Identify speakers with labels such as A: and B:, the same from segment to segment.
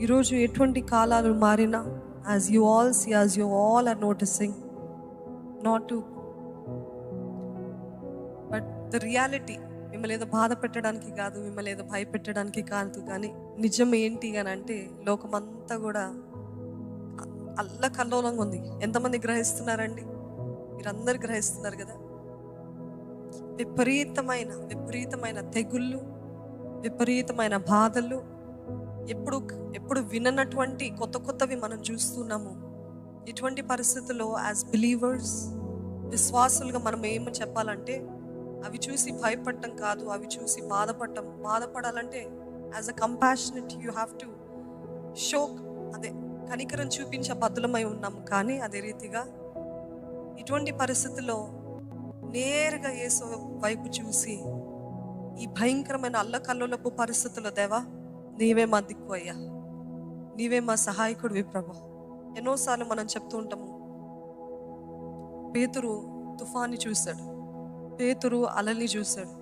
A: ఈరోజు ఎటువంటి కాలాలు మారినా, as you all see, as you all are noticing, not to but the reality, మిమ్మల్ని ఏదో బాధ పెట్టడానికి కాదు, మిమ్మల్ని ఏదో భయపెట్టడానికి కాదు, కానీ నిజం ఏంటి అని అంటే లోకమంతా కూడా అల్లకల్లోలంగా ఉంది. ఎంతమంది గ్రహిస్తున్నారండి? మీరందరు గ్రహిస్తున్నారు కదా. విపరీతమైన తెగుళ్ళు, విపరీతమైన బాధలు, ఎప్పుడు విననటువంటి కొత్తవి మనం చూస్తున్నాము. ఇటువంటి పరిస్థితుల్లో యాజ్ బిలీవర్స్, విశ్వాసులుగా మనం ఏమి చెప్పాలంటే, అవి చూసి భయపడటం కాదు, అవి చూసి బాధపడాలంటే as a compassionate you have to show, అదే కనికరం చూపించే బద్దులమై ఉన్నాము. కానీ అదే రీతిగా ఇటువంటి పరిస్థితుల్లో నేరుగా యేసు వైపు చూసి, ఈ భయంకరమైన అల్లకల్లోలపు పరిస్థితుల్లో, దేవా నీవే మా దిక్కు అయ్యా, నీవే మా సహాయకుడివి ప్రభా. ఎన్నోసార్లు మనం చెప్తూ ఉంటాము, పేతురు తుఫాన్ని చూశాడు, పేతురు అలల్ని చూశాడు,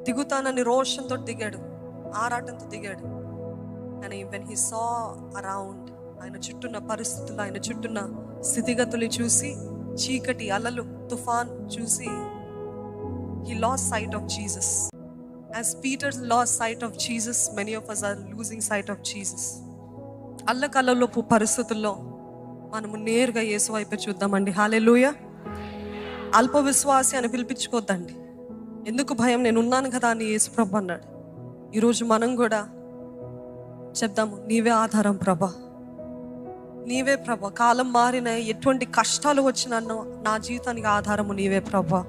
A: దిగుతానని రోషంతో దిగాడు, ఆరాటంతో దిగాడు. కానీ వెన్ హీ సా అరౌండ్, ఆయన చుట్టూన్న పరిస్థితులు, ఆయన చుట్టూన్న స్థితిగతులు చూసి, చీకటి అలలు తుఫాన్ చూసి, he lost sight of Jesus. As Peter lost sight of Jesus, many of us are losing sight of Jesus. అల్లకల్లోపు పరిస్థితుల్లో మనము నేరుగా యేసు వైపు చూద్దామండి. హల్లెలూయా. అల్ప విశ్వాసి అని పిలిపించుకోద్దండి. ఎందుకు భయం, నేను ఉన్నాను కదా అని యేసు ప్రభు అన్నాడు. ఈరోజు మనం కూడా చెప్దాము, నీవే ఆధారం ప్రభా, నీవే ప్రభా. కాలం మారిన ఎటువంటి కష్టాలు వచ్చినా నా జీవితానికి ఆధారము నీవే ప్రభా.